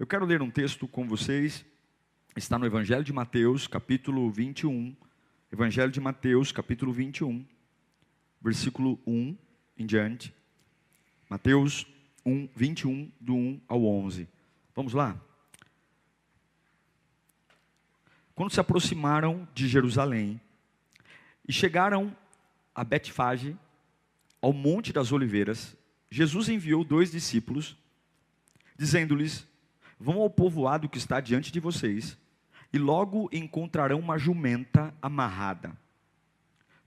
Eu quero ler um texto com vocês, está no Evangelho de Mateus, capítulo 21. Evangelho de Mateus, capítulo 21, versículo 1 em diante. Mateus 1, 21, do 1 ao 11. Vamos lá? Quando se aproximaram de Jerusalém e chegaram a Betfage, ao Monte das Oliveiras, Jesus enviou 2 discípulos, dizendo-lhes: vão ao povoado que está diante de vocês, e logo encontrarão uma jumenta amarrada,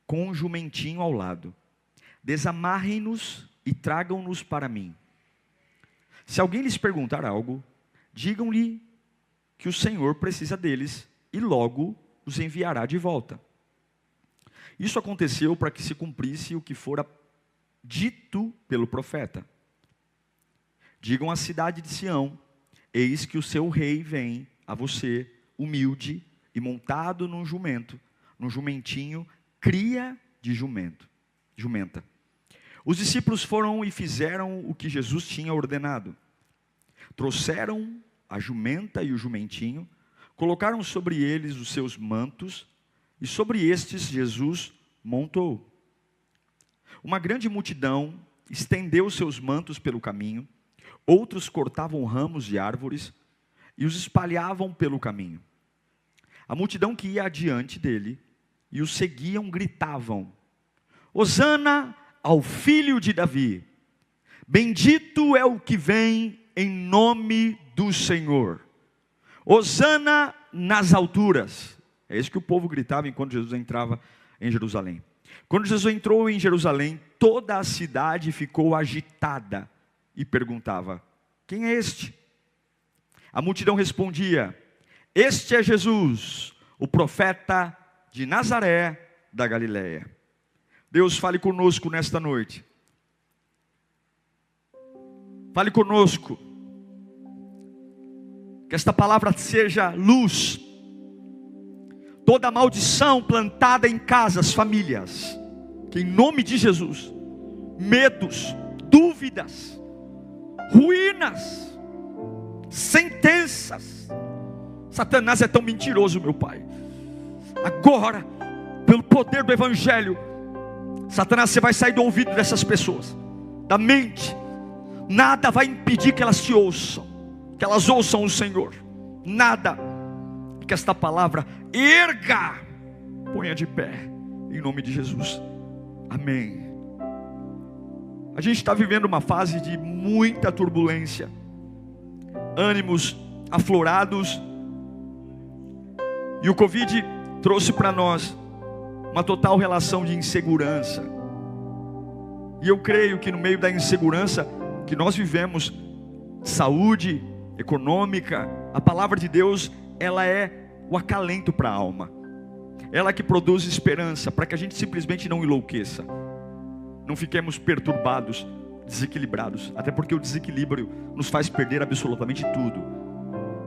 com um jumentinho ao lado. Desamarrem-nos e tragam-nos para mim. Se alguém lhes perguntar algo, digam-lhe que o Senhor precisa deles, e logo os enviará de volta. Isso aconteceu para que se cumprisse o que fora dito pelo profeta. Digam à cidade de Sião: eis que o seu rei vem a você, humilde e montado num jumentinho, cria de jumenta. Os discípulos foram e fizeram o que Jesus tinha ordenado. Trouxeram a jumenta e o jumentinho, colocaram sobre eles os seus mantos, e sobre estes Jesus montou. Uma grande multidão estendeu seus mantos pelo caminho, outros cortavam ramos de árvores e os espalhavam pelo caminho. A multidão que ia adiante dele e o seguiam gritavam: Hosana ao filho de Davi, bendito é o que vem em nome do Senhor, Hosana nas alturas. É isso que o povo gritava enquanto Jesus entrava em Jerusalém. Quando Jesus entrou em Jerusalém, toda a cidade ficou agitada e perguntava: quem é este? A multidão respondia: este é Jesus, o profeta de Nazaré da Galileia. Deus, fale conosco nesta noite. Fale conosco. Que esta palavra seja luz. Toda maldição plantada em casas, famílias, que em nome de Jesus, medos, dúvidas, ruínas, sentenças. Satanás é tão mentiroso, meu Pai. Agora, pelo poder do Evangelho, Satanás, você vai sair do ouvido dessas pessoas, da mente. Nada vai impedir que elas te ouçam, que elas ouçam o Senhor. Nada. Que esta palavra erga, ponha de pé, em nome de Jesus. Amém. A gente está vivendo uma fase de muita turbulência, ânimos aflorados, e o Covid trouxe para nós uma total relação de insegurança. E eu creio que no meio da insegurança que nós vivemos, saúde econômica, a palavra de Deus, ela é o acalento para a alma. Ela que produz esperança, para que a gente simplesmente não enlouqueça, não fiquemos perturbados, desequilibrados. Até porque o desequilíbrio nos faz perder absolutamente tudo.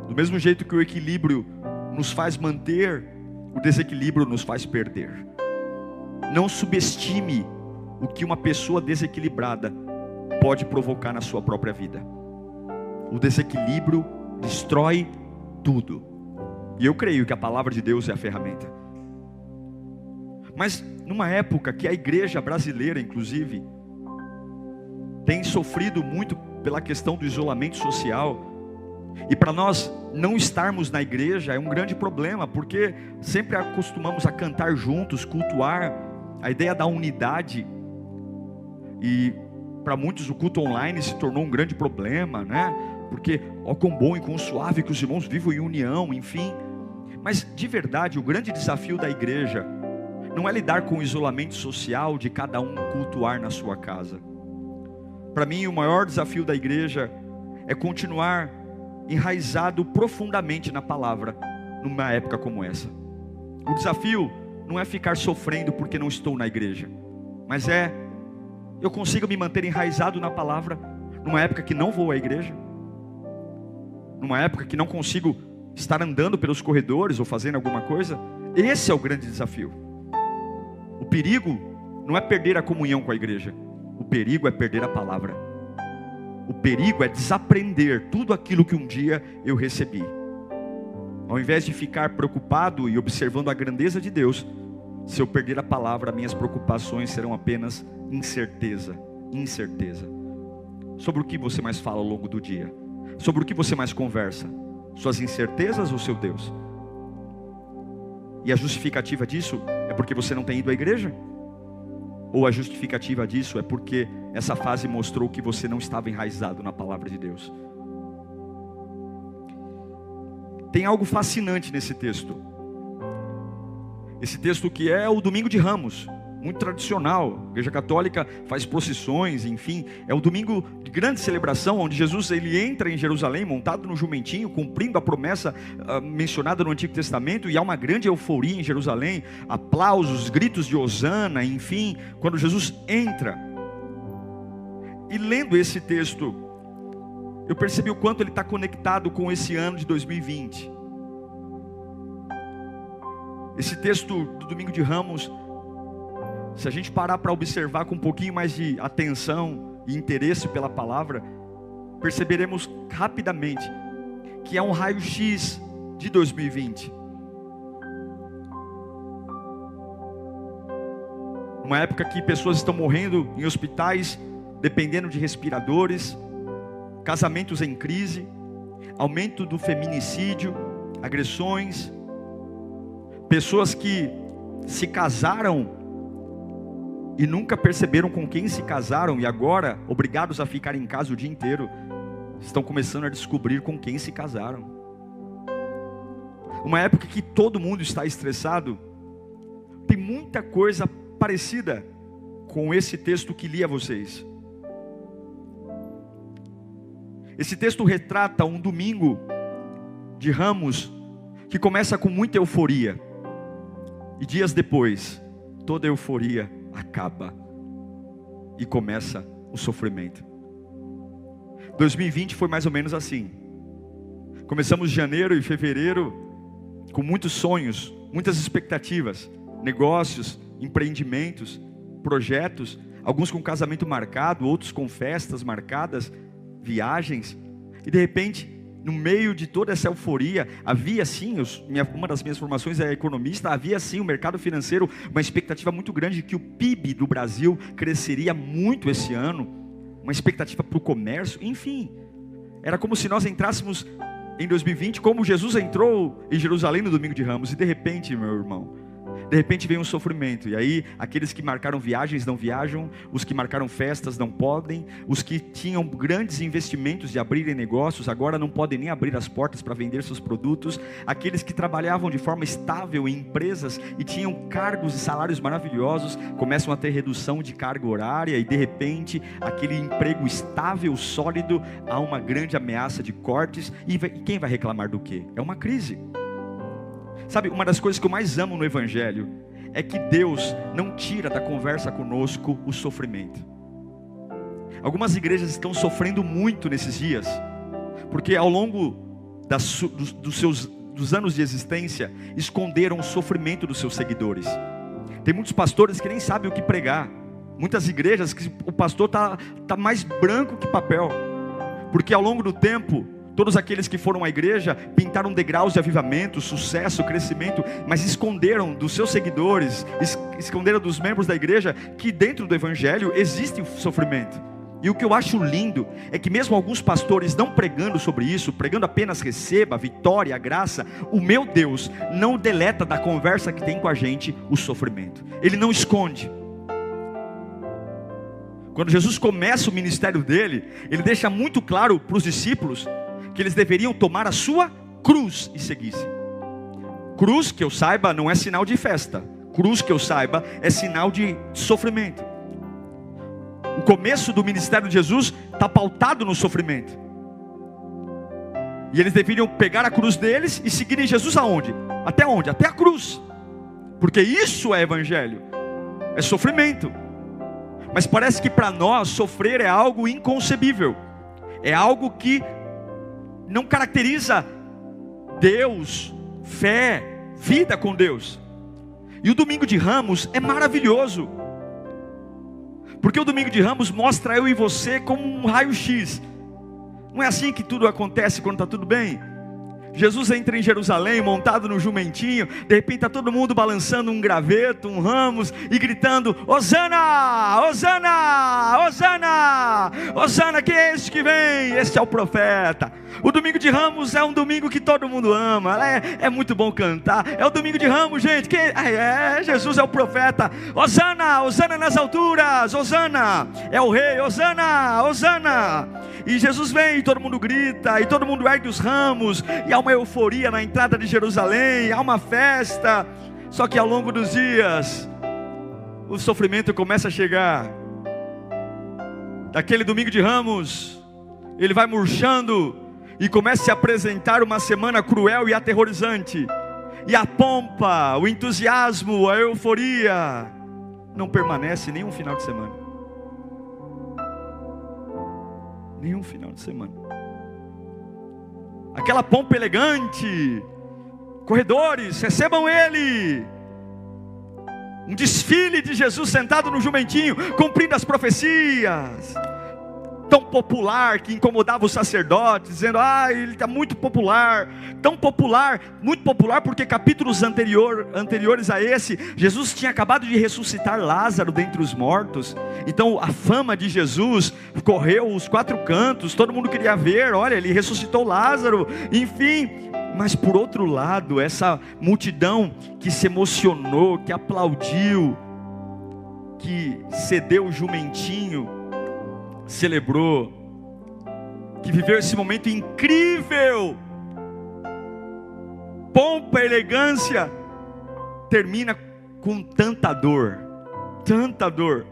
Do mesmo jeito que o equilíbrio nos faz manter, o desequilíbrio nos faz perder. Não subestime o que uma pessoa desequilibrada pode provocar na sua própria vida. O desequilíbrio destrói tudo. E eu creio que a palavra de Deus é a ferramenta. Mas numa época que a igreja brasileira, inclusive, tem sofrido muito pela questão do isolamento social, e para nós não estarmos na igreja é um grande problema, porque sempre acostumamos a cantar juntos, cultuar, a ideia da unidade, e para muitos o culto online se tornou um grande problema, né? Porque, ó quão bom e quão suave que os irmãos vivam em união, enfim. Mas de verdade, o grande desafio da igreja não é lidar com o isolamento social de cada um cultuar na sua casa. Para mim, o maior desafio da igreja é continuar enraizado profundamente na palavra, numa época como essa. O desafio não é ficar sofrendo porque não estou na igreja, mas eu consigo me manter enraizado na palavra numa época que não vou à igreja, numa época que não consigo estar andando pelos corredores ou fazendo alguma coisa. Esse é o grande desafio. O perigo não é perder a comunhão com a igreja, o perigo é perder a palavra. O perigo é desaprender tudo aquilo que um dia eu recebi. Ao invés de ficar preocupado e observando a grandeza de Deus, se eu perder a palavra, minhas preocupações serão apenas incerteza. Sobre o que você mais fala ao longo do dia? Sobre o que você mais conversa? Suas incertezas ou seu Deus? E a justificativa disso é porque você não tem ido à igreja? Ou a justificativa disso é porque essa fase mostrou que você não estava enraizado na palavra de Deus? Tem algo fascinante nesse texto. Esse texto que é o Domingo de Ramos, muito tradicional. A Igreja Católica faz procissões, enfim. É o domingo de grande celebração, onde Jesus ele entra em Jerusalém montado no jumentinho, cumprindo a promessa mencionada no Antigo Testamento. E há uma grande euforia em Jerusalém, aplausos, gritos de hosana, enfim, quando Jesus entra. E lendo esse texto, eu percebi o quanto ele está conectado com esse ano de 2020. Esse texto do Domingo de Ramos, se a gente parar para observar com um pouquinho mais de atenção e interesse pela palavra, perceberemos rapidamente que é um raio-x de 2020. Uma época que pessoas estão morrendo em hospitais, dependendo de respiradores, casamentos em crise, aumento do feminicídio, agressões, pessoas que se casaram e nunca perceberam com quem se casaram, e agora, obrigados a ficar em casa o dia inteiro, estão começando a descobrir com quem se casaram. Uma época que todo mundo está estressado. Tem muita coisa parecida com esse texto que li a vocês. Esse texto retrata um domingo de Ramos que começa com muita euforia, e dias depois, toda a euforia acaba e começa o sofrimento. 2020 foi mais ou menos assim. Começamos janeiro e fevereiro com muitos sonhos, muitas expectativas, negócios, empreendimentos, projetos, alguns com casamento marcado, outros com festas marcadas, viagens. E de repente, no meio de toda essa euforia, havia sim, uma das minhas formações é economista, havia sim o mercado financeiro, uma expectativa muito grande de que o PIB do Brasil cresceria muito esse ano, uma expectativa para o comércio, enfim. Era como se nós entrássemos em 2020, como Jesus entrou em Jerusalém no Domingo de Ramos, e de repente, meu irmão, de repente vem um sofrimento, e aí aqueles que marcaram viagens não viajam, os que marcaram festas não podem, os que tinham grandes investimentos de abrirem negócios, agora não podem nem abrir as portas para vender seus produtos, aqueles que trabalhavam de forma estável em empresas e tinham cargos e salários maravilhosos, começam a ter redução de carga horária, e de repente, aquele emprego estável, sólido, há uma grande ameaça de cortes, e quem vai reclamar do quê? É uma crise. Sabe, uma das coisas que eu mais amo no Evangelho é que Deus não tira da conversa conosco o sofrimento. Algumas igrejas estão sofrendo muito nesses dias, porque ao longo dos anos de existência, esconderam o sofrimento dos seus seguidores. Tem muitos pastores que nem sabem o que pregar. Muitas igrejas que o pastor tá mais branco que papel, porque ao longo do tempo, todos aqueles que foram à igreja pintaram degraus de avivamento, sucesso, crescimento, mas esconderam dos seus seguidores, esconderam dos membros da igreja que dentro do evangelho existe o sofrimento. E o que eu acho lindo é que mesmo alguns pastores não pregando sobre isso, pregando apenas receba, a vitória, a graça, o meu Deus não deleta da conversa que tem com a gente o sofrimento. Ele não esconde. Quando Jesus começa o ministério dele, ele deixa muito claro para os discípulos que eles deveriam tomar a sua cruz e seguir-se. Cruz, que eu saiba, não é sinal de festa. Cruz, que eu saiba, é sinal de sofrimento. O começo do ministério de Jesus está pautado no sofrimento. E eles deveriam pegar a cruz deles e seguirem Jesus aonde? Até onde? Até a cruz. Porque isso é evangelho. É sofrimento. Mas parece que para nós sofrer é algo inconcebível. É algo que não caracteriza Deus, fé, vida com Deus. E o Domingo de Ramos é maravilhoso, porque o Domingo de Ramos mostra eu e você como um raio-x. Não é assim que tudo acontece quando está tudo bem? Jesus entra em Jerusalém montado no jumentinho, de repente está todo mundo balançando um graveto, um ramos e gritando: Hosana, Hosana, Hosana, Hosana, quem é este que vem? Este é o profeta. O domingo de Ramos é um domingo que todo mundo ama, é muito bom cantar. É o domingo de Ramos, gente, Jesus é o profeta. Hosana, Hosana nas alturas, Hosana, é o rei, Hosana, Hosana. E Jesus vem e todo mundo grita, e todo mundo ergue os ramos, e há uma euforia na entrada de Jerusalém, há uma festa. Só que ao longo dos dias, o sofrimento começa a chegar. Daquele domingo de Ramos, ele vai murchando, e começa a se apresentar uma semana cruel e aterrorizante. E a pompa, o entusiasmo, a euforia, não permanece nenhum final de semana. Nenhum final de semana. Aquela pompa elegante, corredores, recebam ele. Um desfile de Jesus sentado no jumentinho, cumprindo as profecias. Tão popular que incomodava os sacerdotes, dizendo: ele está muito popular. Tão popular, muito popular, porque capítulos anteriores a esse, Jesus tinha acabado de ressuscitar Lázaro dentre os mortos. Então a fama de Jesus correu os 4 cantos, todo mundo queria ver: olha, ele ressuscitou Lázaro, enfim. Mas por outro lado, essa multidão que se emocionou, que aplaudiu, que cedeu o jumentinho, celebrou, que viveu esse momento incrível, pompa, elegância, termina com tanta dor, tanta dor.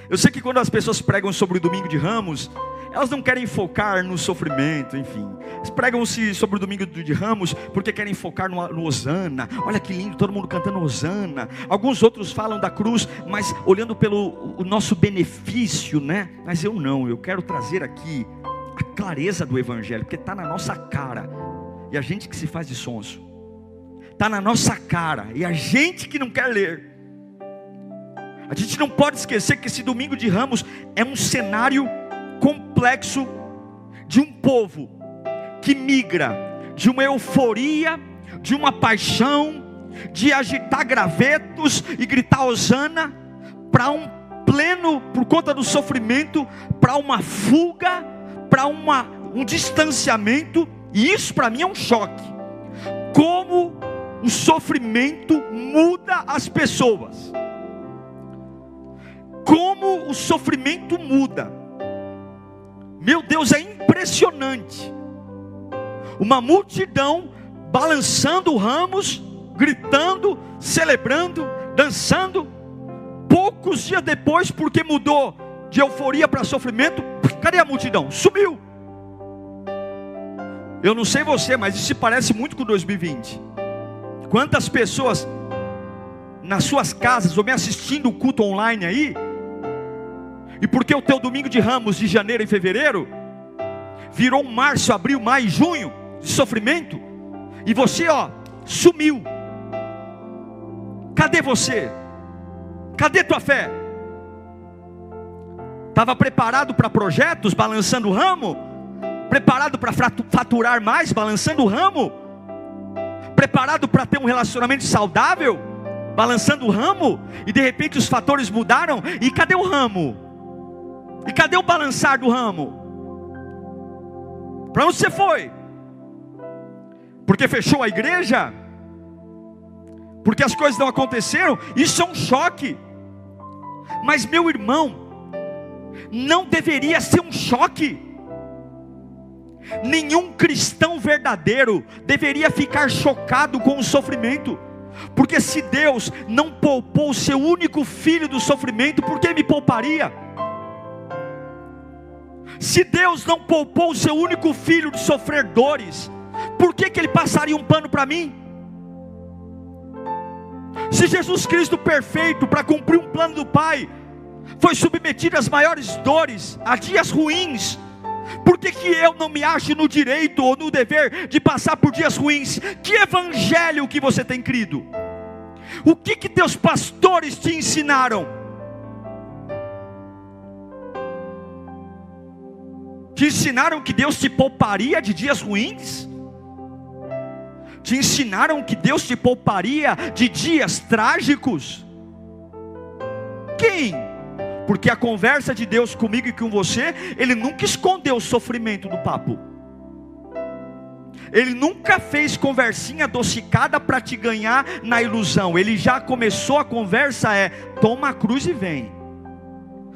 Eu sei que quando as pessoas pregam sobre o domingo de Ramos, elas não querem focar no sofrimento, enfim. Elas pregam-se sobre o domingo de Ramos porque querem focar no Hosana. Olha que lindo, todo mundo cantando Hosana. Alguns outros falam da cruz, mas olhando pelo o nosso benefício, né? Mas eu não, eu quero trazer aqui a clareza do Evangelho, porque está na nossa cara, e a gente que se faz de sonso. Está na nossa cara, e a gente que não quer ler. A gente não pode esquecer que esse domingo de Ramos é um cenário complexo de um povo que migra de uma euforia, de uma paixão, de agitar gravetos e gritar Hosana, para um pleno, por conta do sofrimento, para uma fuga, para um distanciamento. E isso para mim é um choque. Como o sofrimento muda as pessoas. Como o sofrimento muda. Meu Deus, é impressionante. Uma multidão balançando ramos, gritando, celebrando, dançando. Poucos dias depois, porque mudou de euforia para sofrimento, cadê a multidão? Sumiu. Eu não sei você, mas isso se parece muito com 2020. Quantas pessoas nas suas casas ou me assistindo o culto online aí, e porque o teu domingo de Ramos de janeiro e fevereiro virou um março, abril, maio e junho de sofrimento, e você sumiu. Cadê você? Cadê tua fé? Estava preparado para projetos, balançando o ramo? Preparado para faturar mais, balançando o ramo? Preparado para ter um relacionamento saudável, balançando o ramo? E de repente os fatores mudaram, e cadê o ramo? E cadê o balançar do ramo? Para onde você foi? Porque fechou a igreja? Porque as coisas não aconteceram? Isso é um choque. Mas meu irmão, não deveria ser um choque. Nenhum cristão verdadeiro deveria ficar chocado com o sofrimento. Porque se Deus não poupou o seu único filho do sofrimento, por que me pouparia? Se Deus não poupou o seu único filho de sofrer dores, por que Ele passaria um pano para mim? Se Jesus Cristo perfeito, para cumprir um plano do Pai, foi submetido às maiores dores, a dias ruins, por que eu não me acho no direito ou no dever de passar por dias ruins? Que evangelho que você tem crido? O que teus pastores te ensinaram? Te ensinaram que Deus te pouparia de dias ruins? Te ensinaram que Deus te pouparia de dias trágicos? Quem? Porque a conversa de Deus comigo e com você, Ele nunca escondeu o sofrimento do papo. Ele nunca fez conversinha adocicada para te ganhar na ilusão. Ele já começou a conversa, toma a cruz e vem.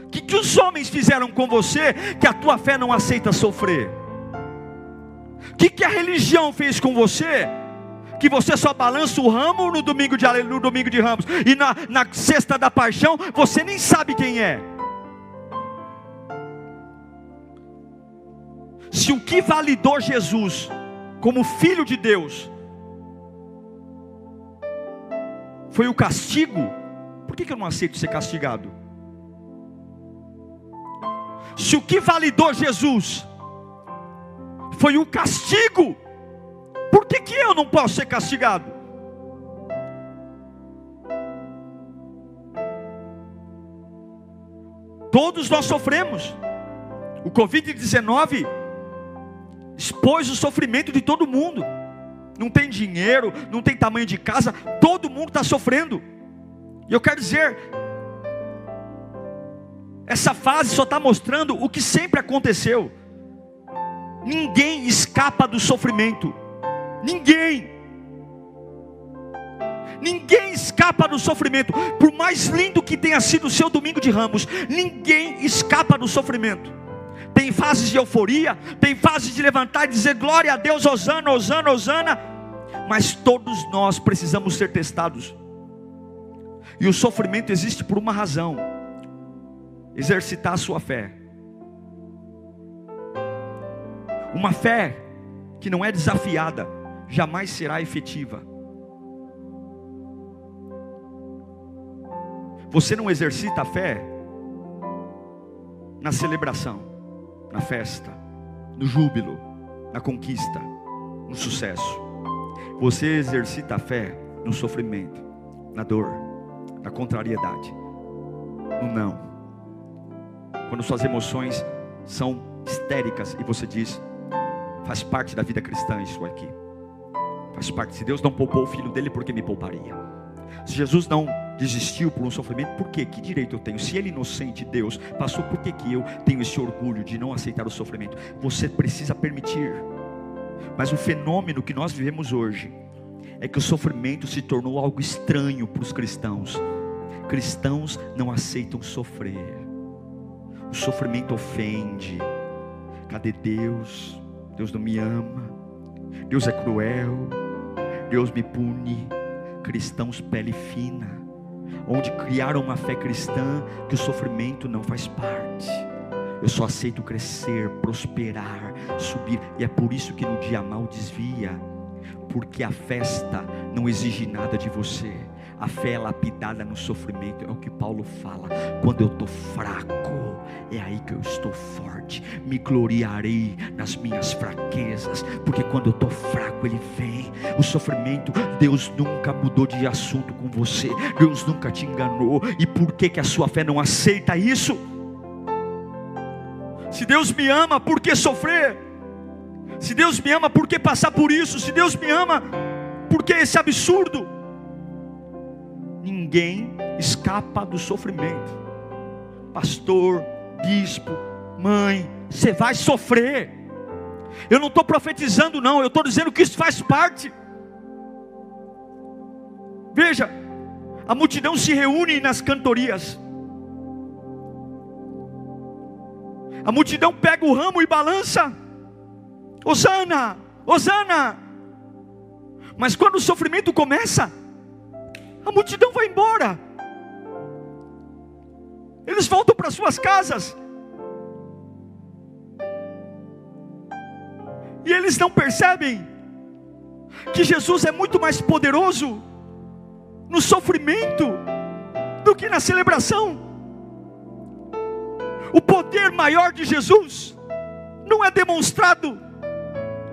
O que os homens fizeram com você, que a tua fé não aceita sofrer? O que a religião fez com você, que você só balança o ramo no domingo de Ramos, e na sexta da paixão, você nem sabe quem é? Se o que validou Jesus como Filho de Deus foi o castigo, por que eu não aceito ser castigado? Se o que validou Jesus foi o castigo, por que eu não posso ser castigado? Todos nós sofremos. O Covid-19 expôs o sofrimento de todo mundo. Não tem dinheiro, não tem tamanho de casa, todo mundo está sofrendo. E eu quero dizer, essa fase só está mostrando o que sempre aconteceu. Ninguém escapa do sofrimento. Ninguém escapa do sofrimento. Por mais lindo que tenha sido o seu domingo de Ramos, ninguém escapa do sofrimento. Tem fases de euforia, tem fases de levantar e dizer glória a Deus, hosana, hosana, hosana. Mas todos nós precisamos ser testados. E o sofrimento existe por uma razão: exercitar a sua fé. Uma fé que não é desafiada jamais será efetiva. Você não exercita a fé na celebração, na festa, no júbilo, na conquista, no sucesso. Você exercita a fé no sofrimento, na dor, na contrariedade, no não. Quando suas emoções são histéricas e você diz: faz parte da vida cristã isso aqui. Faz parte. Se Deus não poupou o filho dele, por que me pouparia? Se Jesus não desistiu por um sofrimento, por quê? Que direito eu tenho? Se Ele inocente, Deus, passou, por que eu tenho esse orgulho de não aceitar o sofrimento? Você precisa permitir. Mas o fenômeno que nós vivemos hoje é que o sofrimento se tornou algo estranho para os cristãos. Cristãos não aceitam sofrer. O sofrimento ofende. Cadê Deus? Deus não me ama. Deus é cruel. Deus me pune. Cristãos pele fina, onde criaram uma fé cristã que o sofrimento não faz parte. Eu só aceito crescer, prosperar, subir. E é por isso que no dia mal desvia, porque a festa não exige nada de você. A fé é lapidada no sofrimento. É o que Paulo fala: quando eu estou fraco, é aí que eu estou forte. Me gloriarei nas minhas fraquezas, porque quando eu estou fraco Ele vem. O sofrimento, Deus nunca mudou de assunto com você. Deus nunca te enganou. E por que a sua fé não aceita isso? Se Deus me ama, por que sofrer? Se Deus me ama, por que passar por isso? Se Deus me ama, por que esse absurdo? Ninguém escapa do sofrimento. Pastor, bispo, mãe, você vai sofrer. Eu não estou profetizando não, eu estou dizendo que isso faz parte. Veja, a multidão se reúne nas cantorias. A multidão pega o ramo e balança: hosana, hosana. Mas quando o sofrimento começa, a multidão vai embora. Eles voltam para suas casas. E eles não percebem que Jesus é muito mais poderoso no sofrimento do que na celebração. O poder maior de Jesus não é demonstrado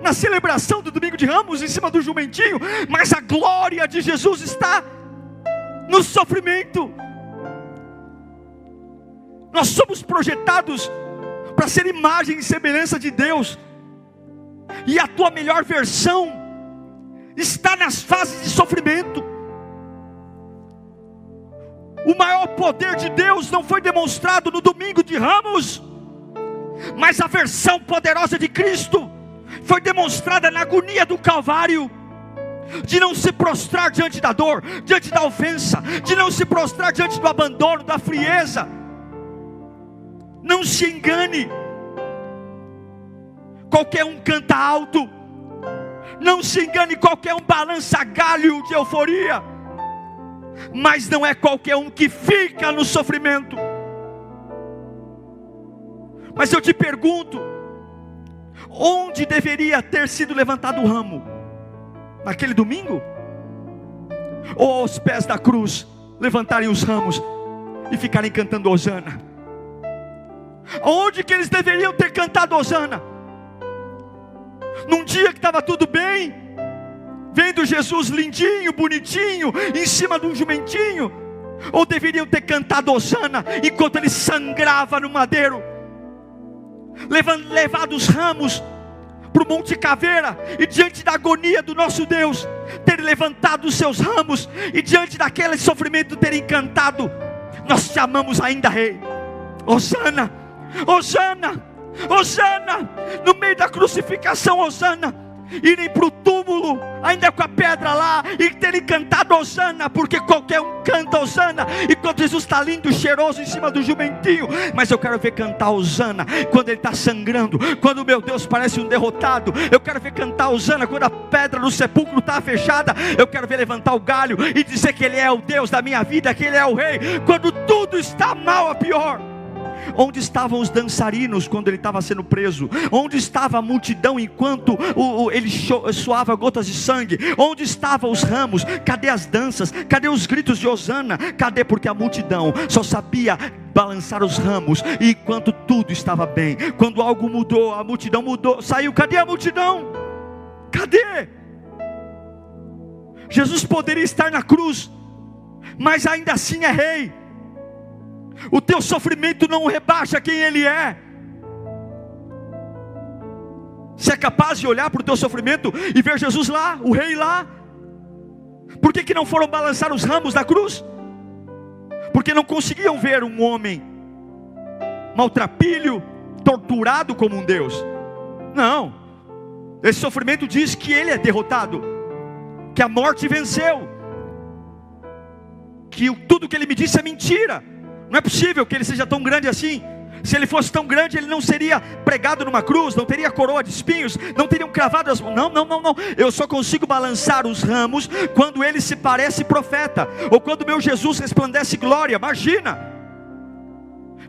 na celebração do domingo de Ramos em cima do jumentinho, mas a glória de Jesus está no sofrimento. Nós somos projetados para ser imagem e semelhança de Deus. E a tua melhor versão está nas fases de sofrimento. O maior poder de Deus não foi demonstrado no domingo de Ramos, mas a versão poderosa de Cristo foi demonstrada na agonia do Calvário. De não se prostrar diante da dor, diante da ofensa, de não se prostrar diante do abandono, da frieza. Não se engane, qualquer um canta alto, não se engane, qualquer um balança galho de euforia, mas não é qualquer um que fica no sofrimento. Mas eu te pergunto, onde deveria ter sido levantado o ramo? Naquele domingo? Ou aos pés da cruz levantarem os ramos e ficarem cantando Hosana? Onde que eles deveriam ter cantado Hosana? Num dia que estava tudo bem, vendo Jesus lindinho, bonitinho, em cima de um jumentinho? Ou deveriam ter cantado Hosana enquanto ele sangrava no madeiro, levado os ramos para o Monte Caveira, e diante da agonia do nosso Deus, ter levantado os seus ramos, e diante daquele sofrimento terem cantado: nós te amamos ainda, Rei. Hosana, Hosana, Hosana. No meio da crucificação, Hosana. Irem para o túmulo, ainda com a pedra lá, e terem cantado Hosana, porque qualquer um canta Hosana, enquanto Jesus está lindo, cheiroso, em cima do jumentinho. Mas eu quero ver cantar Hosana quando ele está sangrando, quando o meu Deus parece um derrotado. Eu quero ver cantar Hosana quando a pedra no sepulcro está fechada. Eu quero ver levantar o galho e dizer que Ele é o Deus da minha vida, que Ele é o Rei, quando tudo está mal a pior. Onde estavam os dançarinos quando ele estava sendo preso? Onde estava a multidão enquanto ele suava gotas de sangue? Onde estavam os ramos? Cadê as danças? Cadê os gritos de Hosana? Cadê? Porque a multidão só sabia balançar os ramos, e enquanto tudo estava bem, quando algo mudou, a multidão mudou, saiu. Cadê a multidão? Cadê? Jesus poderia estar na cruz, mas ainda assim é Rei. O teu sofrimento não rebaixa quem Ele é. Você é capaz de olhar para o teu sofrimento e ver Jesus lá, o Rei lá? Por que não foram balançar os ramos da cruz? Porque não conseguiam ver um homem maltrapilho, torturado como um Deus. Não, esse sofrimento diz que Ele é derrotado, que a morte venceu, que tudo que Ele me disse é mentira. Não é possível que Ele seja tão grande assim. Se Ele fosse tão grande, Ele não seria pregado numa cruz, não teria coroa de espinhos, não teriam cravado as mãos. Não. Eu só consigo balançar os ramos quando Ele se parece profeta, ou quando meu Jesus resplandece glória. Imagina,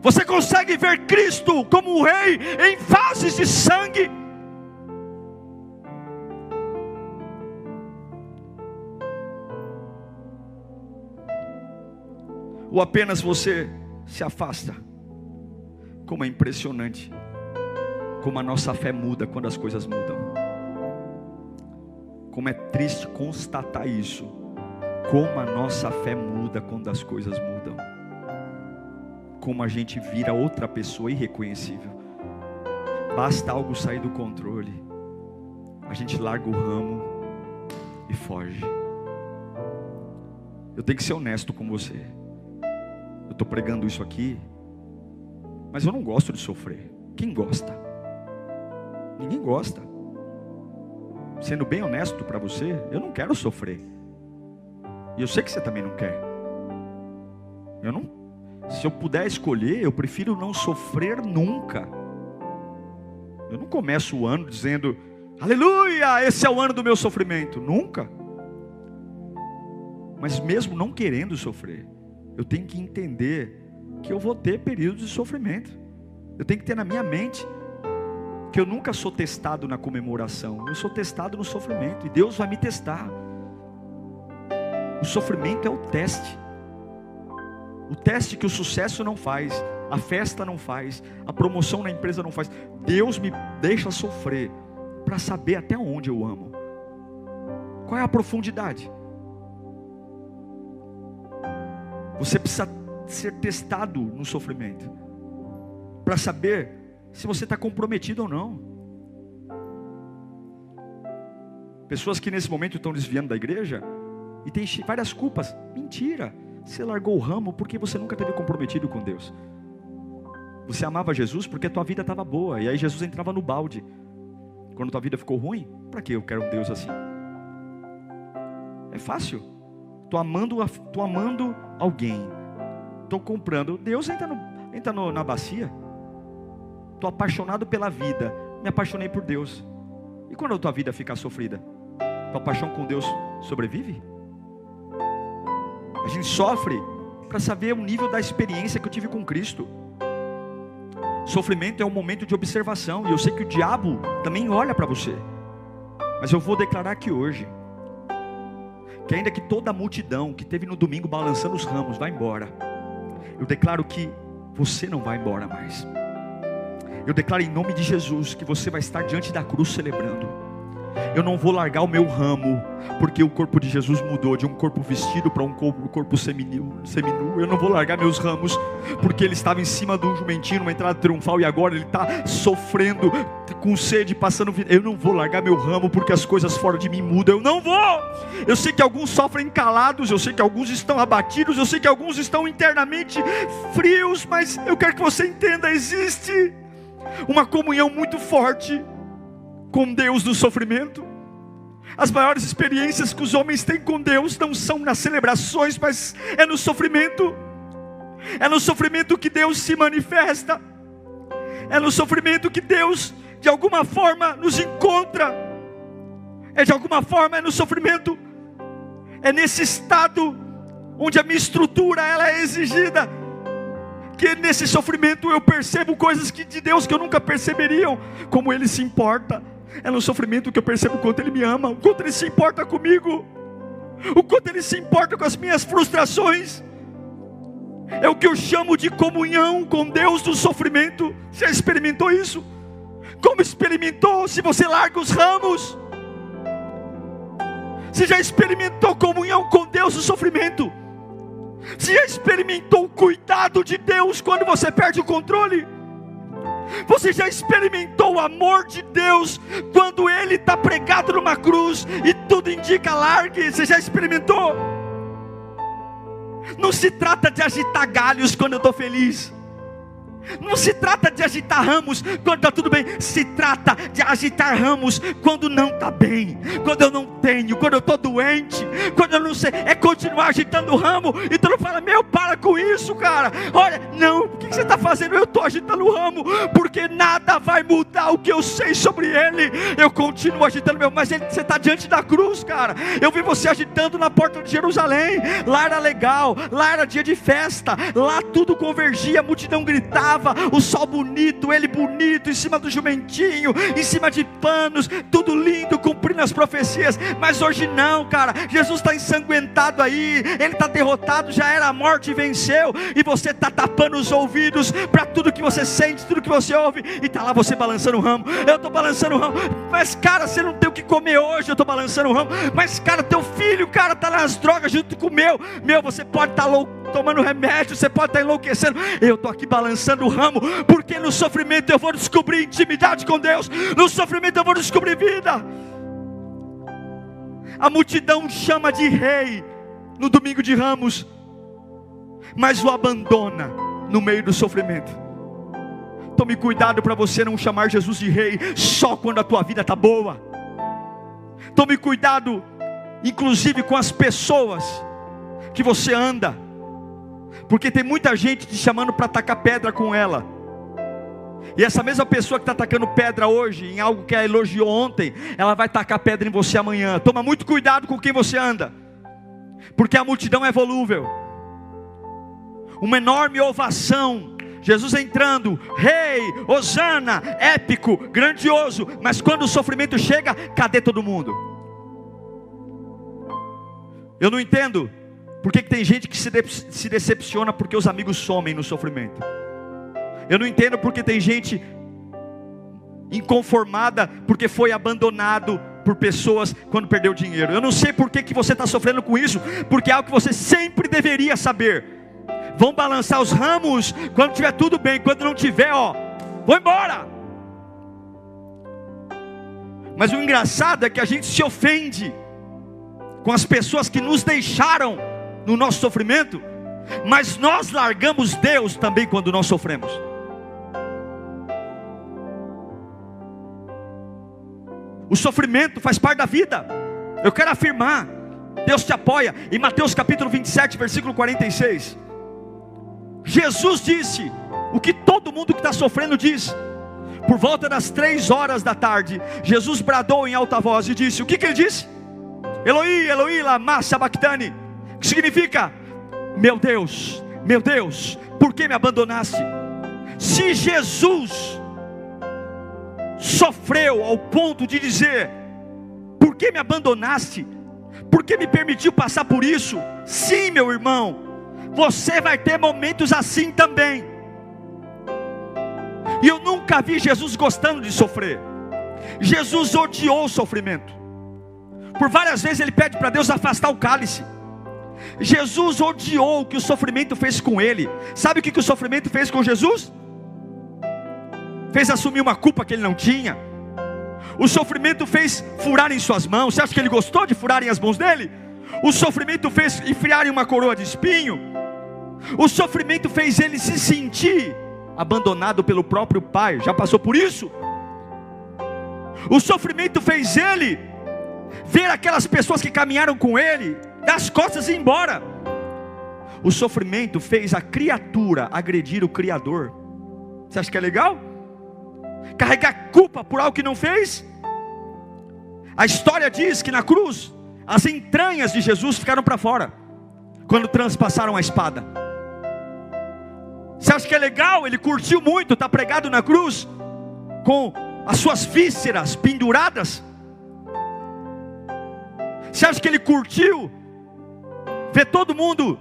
você consegue ver Cristo como o Rei em fases de sangue? Ou apenas você se afasta? Como é impressionante como a nossa fé muda quando as coisas mudam. Como é triste constatar isso, como a nossa fé muda quando as coisas mudam. Como a gente vira outra pessoa irreconhecível. Basta algo sair do controle, a gente larga o ramo e foge. Eu tenho que ser honesto com você. Eu estou pregando isso aqui, mas eu não gosto de sofrer. Quem gosta? Ninguém gosta. Sendo bem honesto para você, eu não quero sofrer. E eu sei que você também não quer. Se eu puder escolher, eu prefiro não sofrer nunca. Eu não começo o ano dizendo: aleluia, esse é o ano do meu sofrimento. Nunca. Mas mesmo não querendo sofrer, eu tenho que entender que eu vou ter períodos de sofrimento. Eu tenho que ter na minha mente que eu nunca sou testado na comemoração, eu sou testado no sofrimento, e Deus vai me testar. O sofrimento é o teste que o sucesso não faz, a festa não faz, a promoção na empresa não faz. Deus me deixa sofrer para saber até onde eu amo. Qual é a profundidade? Você precisa ser testado no sofrimento para saber se você está comprometido ou não. Pessoas que nesse momento estão desviando da igreja e tem várias culpas. Mentira, você largou o ramo porque você nunca esteve comprometido com Deus. Você amava Jesus porque a tua vida estava boa, e aí Jesus entrava no balde. Quando a tua vida ficou ruim, para que eu quero um Deus assim? É fácil. Estou amando alguém, estou comprando. Deus entra na bacia. Estou apaixonado pela vida, me apaixonei por Deus. E quando a tua vida ficar sofrida, tua paixão com Deus sobrevive? A gente sofre para saber o nível da experiência que eu tive com Cristo. Sofrimento é um momento de observação, e eu sei que o diabo também olha para você. Mas eu vou declarar aqui hoje, que ainda que toda a multidão que teve no domingo balançando os ramos vá embora, eu declaro que você não vai embora mais. Eu declaro em nome de Jesus que você vai estar diante da cruz celebrando. Eu não vou largar o meu ramo, porque o corpo de Jesus mudou de um corpo vestido para um corpo seminu. Eu não vou largar meus ramos, porque ele estava em cima de um jumentinho numa entrada triunfal, e agora ele está sofrendo com sede, passando vida. Eu não vou largar meu ramo, porque as coisas fora de mim mudam. Eu não vou. Eu sei que alguns sofrem calados, eu sei que alguns estão abatidos, eu sei que alguns estão internamente frios, mas eu quero que você entenda, existe uma comunhão muito forte com Deus no sofrimento. As maiores experiências que os homens têm com Deus não são nas celebrações, mas é no sofrimento. É no sofrimento que Deus se manifesta. É no sofrimento que Deus de alguma forma nos encontra. É no sofrimento. É nesse estado onde a minha estrutura ela é exigida, que nesse sofrimento eu percebo coisas de Deus que eu nunca perceberia, como Ele se importa. É no sofrimento que eu percebo o quanto Ele me ama, o quanto Ele se importa comigo, o quanto Ele se importa com as minhas frustrações. É o que eu chamo de comunhão com Deus no sofrimento. Já experimentou isso? Como experimentou se você larga os ramos? Você já experimentou comunhão com Deus no sofrimento? Você já experimentou o cuidado de Deus quando você perde o controle? Você já experimentou o amor de Deus quando Ele está pregado numa cruz e tudo indica largue? Você já experimentou? Não se trata de agitar galhos quando eu estou feliz. Não se trata de agitar ramos quando está tudo bem. Se trata de agitar ramos quando não está bem, quando eu não tenho, quando eu estou doente, quando eu não sei. É continuar agitando o ramo. E tu não fala, meu, para com isso, cara. Olha, não, o que você está fazendo? Eu estou agitando o ramo, porque nada vai mudar o que eu sei sobre ele. Eu continuo agitando meu. Mas você está diante da cruz, cara. Eu vi você agitando na porta de Jerusalém. Lá era legal, lá era dia de festa, lá tudo convergia, a multidão gritava, o sol bonito, ele bonito, em cima do jumentinho, em cima de panos, tudo lindo, cumprindo as profecias. Mas hoje não, cara. Jesus está ensanguentado aí, ele está derrotado, já era a morte, venceu, e você está tapando os ouvidos para tudo que você sente, tudo que você ouve, e está lá você balançando o ramo. Eu estou balançando o ramo. Mas cara, você não tem o que comer hoje, eu estou balançando o ramo. Mas cara, teu filho, cara, está nas drogas junto com o meu, você pode estar louco tomando remédio, você pode estar enlouquecendo, eu estou aqui balançando o ramo, porque no sofrimento eu vou descobrir intimidade com Deus, no sofrimento eu vou descobrir vida. A multidão chama de rei no domingo de Ramos, mas o abandona no meio do sofrimento. Tome cuidado para você não chamar Jesus de rei só quando a tua vida está boa. Tome cuidado, inclusive com as pessoas que você anda, porque tem muita gente te chamando para tacar pedra com ela. E essa mesma pessoa que está tacando pedra hoje em algo que ela elogiou ontem, ela vai tacar pedra em você amanhã. Toma muito cuidado com quem você anda, porque a multidão é volúvel. Uma enorme ovação, Jesus entrando, rei, hosana, épico, grandioso. Mas quando o sofrimento chega, cadê todo mundo? Eu não entendo por que tem gente que se decepciona porque os amigos somem no sofrimento. Eu não entendo porque tem gente inconformada porque foi abandonado por pessoas quando perdeu dinheiro. Eu não sei por que você está sofrendo com isso, porque é algo que você sempre deveria saber. Vão balançar os ramos quando tiver tudo bem, quando não tiver, vou embora. Mas o engraçado é que a gente se ofende com as pessoas que nos deixaram no nosso sofrimento, mas nós largamos Deus também quando nós sofremos. O sofrimento faz parte da vida. Eu quero afirmar, Deus te apoia. Em Mateus capítulo 27, versículo 46, Jesus disse o que todo mundo que está sofrendo diz. Por volta das 3 horas da tarde, Jesus bradou em alta voz e disse, o que ele disse? Eloi, Eloi, lama sabachthani, que significa, meu Deus, por que me abandonaste? Se Jesus sofreu ao ponto de dizer, por que me abandonaste? Por que me permitiu passar por isso? Sim, meu irmão, você vai ter momentos assim também. E eu nunca vi Jesus gostando de sofrer. Jesus odiou o sofrimento. Por várias vezes ele pede para Deus afastar o cálice. Jesus odiou o que o sofrimento fez com ele. Sabe o que o sofrimento fez com Jesus? Fez assumir uma culpa que ele não tinha. O sofrimento fez furarem suas mãos. Você acha que ele gostou de furarem as mãos dele? O sofrimento fez enfiarem uma coroa de espinho. O sofrimento fez ele se sentir abandonado pelo próprio pai. Já passou por isso? O sofrimento fez ele ver aquelas pessoas que caminharam com ele dar as costas e ir embora. O sofrimento fez a criatura agredir o Criador. Você acha que é legal? Carregar culpa por algo que não fez? A história diz que na cruz as entranhas de Jesus ficaram para fora quando transpassaram a espada. Você acha que é legal? Ele curtiu muito estar pregado na cruz com as suas vísceras penduradas. Você acha que ele curtiu ver todo mundo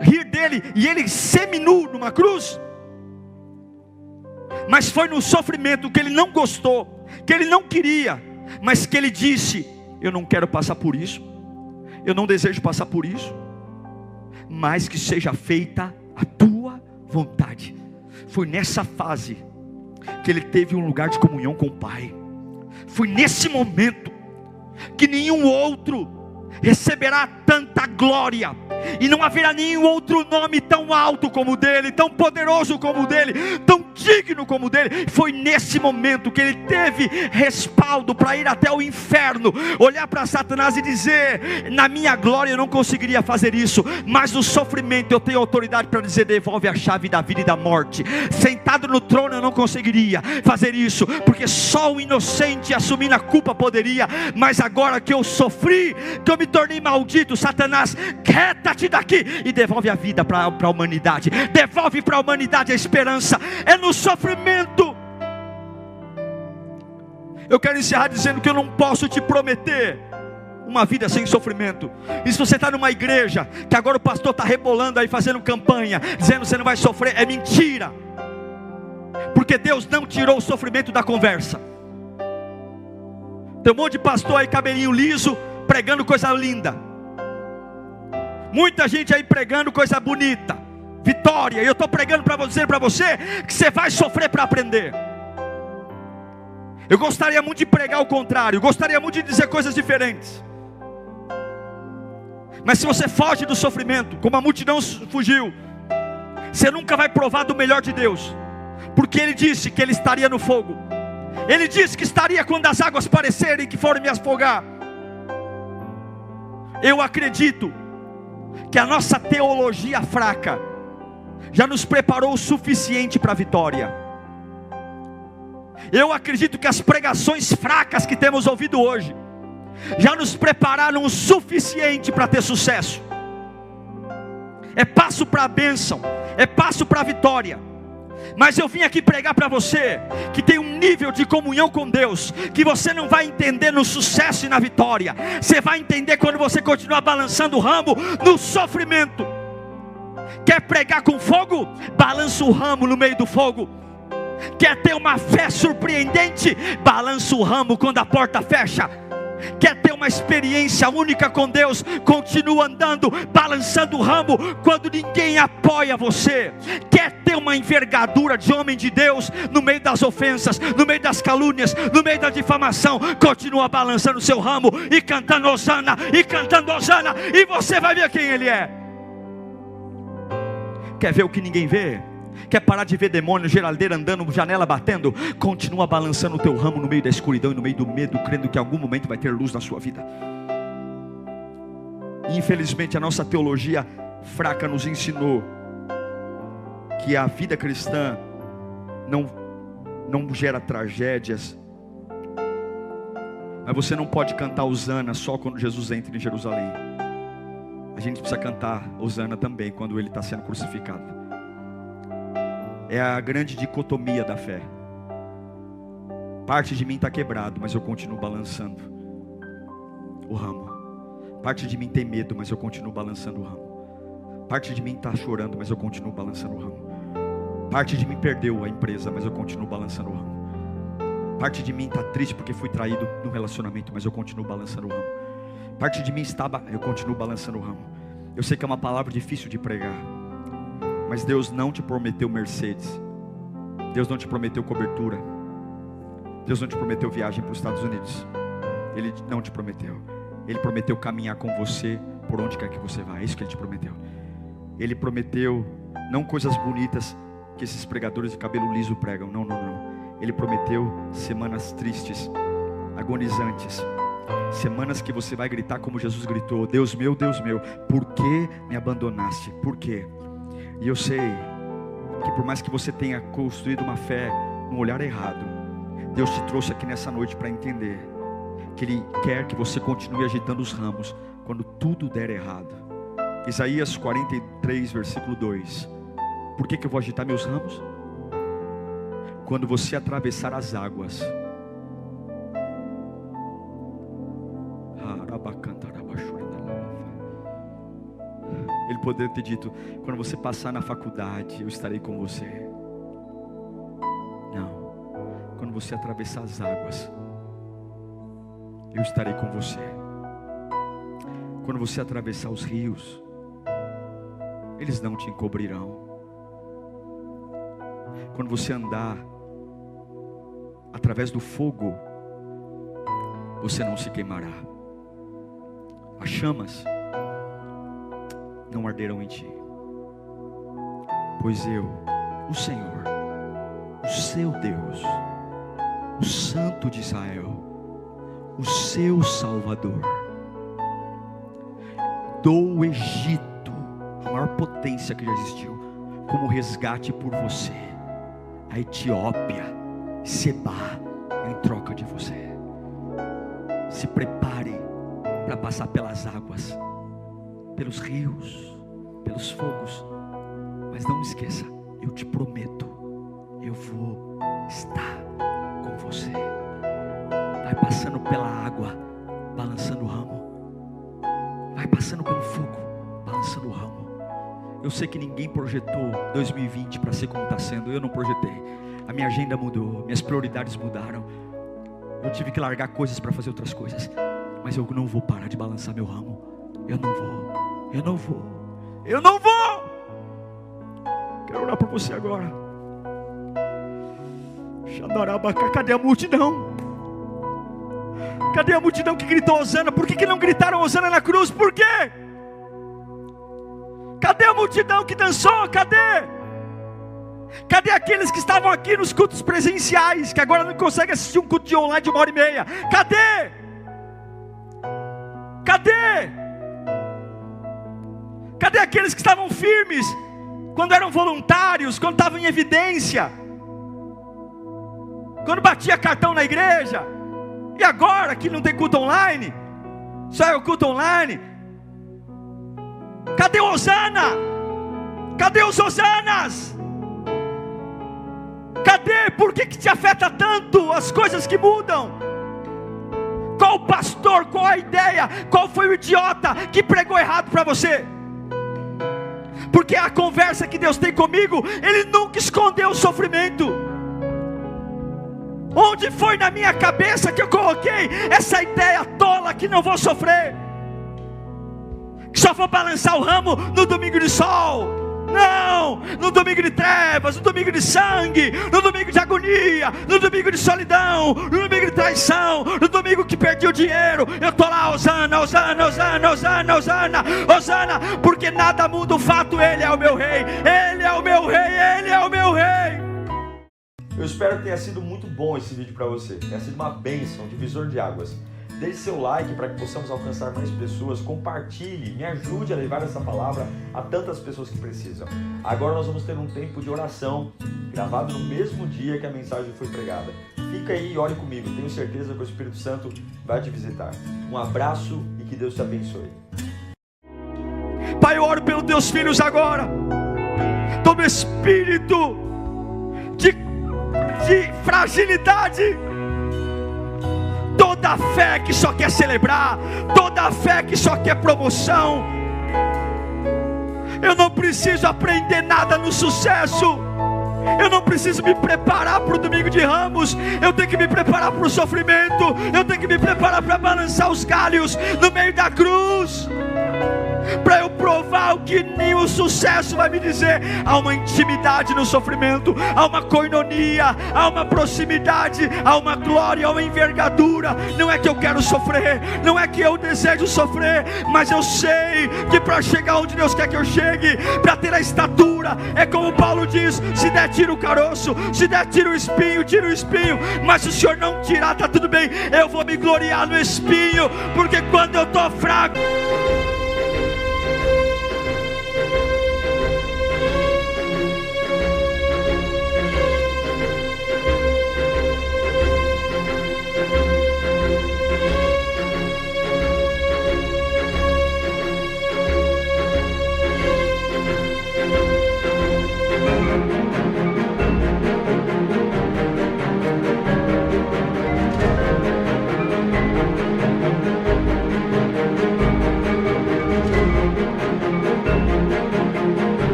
rir dele e ele seminu numa cruz? Mas foi no sofrimento que ele não gostou, que ele não queria, mas que ele disse, eu não quero passar por isso, eu não desejo passar por isso, mas que seja feita a tua vontade. Foi nessa fase que ele teve um lugar de comunhão com o Pai. Foi nesse momento que nenhum outro receberá tanta glória, e não haverá nenhum outro nome tão alto como o dele, tão poderoso como o dele, tão digno como o dele. Foi nesse momento que ele teve respaldo para ir até o inferno, olhar para Satanás e dizer, na minha glória eu não conseguiria fazer isso, mas no sofrimento eu tenho autoridade para dizer, devolve a chave da vida e da morte. Sentado no trono eu não conseguiria fazer isso, porque só o inocente assumindo a culpa poderia, mas agora que eu sofri, que eu me tornei maldito, Satanás, quieta-te daqui e devolve a vida para a humanidade, devolve para a humanidade a esperança. É no sofrimento. Eu quero encerrar dizendo que eu não posso te prometer uma vida sem sofrimento. E se você está numa igreja que agora o pastor está rebolando aí, fazendo campanha, dizendo que você não vai sofrer, é mentira, porque Deus não tirou o sofrimento da conversa. Tem um monte de pastor aí, cabelinho liso, pregando coisa linda, muita gente aí pregando coisa bonita, vitória, e eu estou pregando para você que você vai sofrer para aprender. Eu gostaria muito de pregar o contrário, gostaria muito de dizer coisas diferentes, mas se você foge do sofrimento, como a multidão fugiu, você nunca vai provar do melhor de Deus, porque Ele disse que Ele estaria no fogo, Ele disse que estaria quando as águas parecerem que forem me afogar. Eu acredito que a nossa teologia fraca já nos preparou o suficiente para a vitória. Eu acredito que as pregações fracas que temos ouvido hoje já nos prepararam o suficiente para ter sucesso. É passo para a bênção, é passo para a vitória. Mas eu vim aqui pregar para você que tem um nível de comunhão com Deus que você não vai entender no sucesso e na vitória. Você vai entender quando você continuar balançando o ramo no sofrimento. Quer pregar com fogo? Balança o ramo no meio do fogo. Quer ter uma fé surpreendente? Balança o ramo quando a porta fecha. Quer ter uma experiência única com Deus? Continua andando, balançando o ramo quando ninguém apoia você. Quer ter uma envergadura de homem de Deus no meio das ofensas, no meio das calúnias, no meio da difamação? Continua balançando o seu ramo e cantando Hosana, e você vai ver quem Ele é. Quer ver o que ninguém vê? Quer parar de ver demônio, geladeira andando, janela batendo? Continua balançando o teu ramo no meio da escuridão e no meio do medo, crendo que em algum momento vai ter luz na sua vida. Infelizmente a nossa teologia fraca nos ensinou que a vida cristã não gera tragédias. Mas você não pode cantar Hosana só quando Jesus entra em Jerusalém. A gente precisa cantar Hosana também quando Ele está sendo crucificado. É a grande dicotomia da fé. Parte de mim está quebrado, mas eu continuo balançando o ramo. Parte de mim tem medo, mas eu continuo balançando o ramo. Parte de mim está chorando, mas eu continuo balançando o ramo. Parte de mim perdeu a empresa, mas eu continuo balançando o ramo. Parte de mim está triste porque fui traído no relacionamento, mas eu continuo balançando o ramo. Parte de mim estava, eu continuo balançando o ramo. Eu sei que é uma palavra difícil de pregar, mas Deus não te prometeu Mercedes. Deus não te prometeu cobertura. Deus não te prometeu viagem para os Estados Unidos. Ele não te prometeu. Ele prometeu caminhar com você por onde quer que você vá. É isso que Ele te prometeu. Ele prometeu não coisas bonitas que esses pregadores de cabelo liso pregam. Não. Ele prometeu semanas tristes, agonizantes, semanas que você vai gritar como Jesus gritou: Deus meu, por que me abandonaste? Por quê? E eu sei que por mais que você tenha construído uma fé no olhar errado, Deus te trouxe aqui nessa noite para entender que Ele quer que você continue agitando os ramos quando tudo der errado. Isaías 43, versículo 2. Por que eu vou agitar meus ramos? Quando você atravessar as águas. Ele poderia ter dito: quando você passar na faculdade, eu estarei com você. Não. Quando você atravessar as águas, eu estarei com você. Quando você atravessar os rios, eles não te encobrirão. Quando você andar através do fogo, você não se queimará. As chamas não arderão em ti, pois eu, o Senhor, o seu Deus, o Santo de Israel, o seu Salvador, dou o Egito, a maior potência que já existiu, como resgate por você. A Etiópia, Seba, em troca de você. Se prepare para passar pelas águas, pelos rios, pelos fogos. Mas não esqueça, eu te prometo, eu vou estar com você. Vai passando pela água, balançando o ramo. Vai passando pelo fogo, balançando o ramo. Eu sei que ninguém projetou 2020 para ser como está sendo. Eu não projetei. A minha agenda mudou, minhas prioridades mudaram. Eu tive que largar coisas para fazer outras coisas. Mas eu não vou parar de balançar meu ramo. Eu não vou. Quero orar por você agora. Cadê a multidão? Cadê a multidão que gritou Hosana? Por que não gritaram Hosana na cruz? Por quê? Cadê a multidão que dançou? Cadê? Cadê aqueles que estavam aqui nos cultos presenciais, que agora não conseguem assistir um culto de online de 1h30? Cadê? Cadê aqueles que estavam firmes, quando eram voluntários, quando estavam em evidência, quando batia cartão na igreja? E agora que não tem culto online, só é o culto online? Cadê o Hosana? Cadê os Hosanas? Cadê? Por que te afeta tanto as coisas que mudam? Qual o pastor, qual a ideia, qual foi o idiota que pregou errado para você? Porque a conversa que Deus tem comigo, Ele nunca escondeu o sofrimento. Onde foi na minha cabeça que eu coloquei essa ideia tola que não vou sofrer, que só vou balançar o ramo no domingo de sol? Não, no domingo de trevas, no domingo de sangue, no domingo de agonia, no domingo de solidão, no domingo de traição, no domingo que perdi o dinheiro, eu estou lá, Hosana, Hosana, Hosana, Hosana, Hosana, Hosana, porque nada muda o fato, Ele é o meu rei, Ele é o meu rei, Ele é o meu rei. Eu espero que tenha sido muito bom esse vídeo para você, tenha sido uma bênção, divisor de águas. Deixe seu like para que possamos alcançar mais pessoas, compartilhe, me ajude a levar essa palavra a tantas pessoas que precisam. Agora nós vamos ter um tempo de oração, gravado no mesmo dia que a mensagem foi pregada. Fica aí e ore comigo, tenho certeza que o Espírito Santo vai te visitar. Um abraço e que Deus te abençoe. Pai, eu oro pelos teus filhos agora, todo espírito de fragilidade, toda fé que só quer celebrar, toda fé que só quer promoção. Eu não preciso aprender nada no sucesso, eu não preciso me preparar para o domingo de Ramos, eu tenho que me preparar para o sofrimento, eu tenho que me preparar para balançar os galhos no meio da cruz, para eu provar o que nenhum sucesso vai me dizer. Há uma intimidade no sofrimento, há uma koinonia, há uma proximidade, há uma glória, há uma envergadura. Não é que eu quero sofrer, não é que eu desejo sofrer, mas eu sei que para chegar onde Deus quer que eu chegue, para ter a estatura, é como Paulo diz: se der tira o caroço, se der tira o espinho, mas se o Senhor não tirar, está tudo bem, eu vou me gloriar no espinho, porque quando eu estou fraco,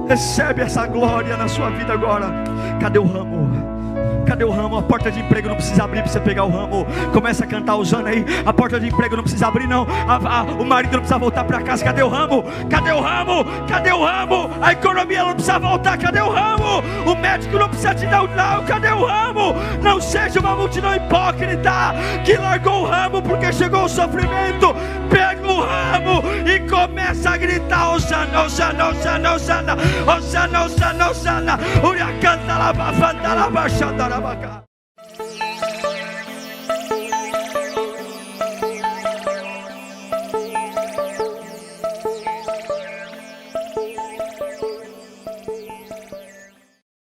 recebe essa glória na sua vida agora. Cadê o ramo? Cadê o ramo? A porta de emprego não precisa abrir para você pegar o ramo. Começa a cantar usando aí. A porta de emprego não precisa abrir não. O marido não precisa voltar para casa. Cadê o ramo? Cadê o ramo? Cadê o ramo? A economia não precisa voltar. Cadê o ramo? O médico não precisa te dar o não. Cadê o ramo? Não seja uma multidão hipócrita que largou o ramo porque chegou o sofrimento. Pega o ramo e começa a gritar: Hosana, Hosana, Hosana, Hosana, Hosana, Hosana, Hosana, Uriacanta, Lavafanta, Lavachanda, Lavacá.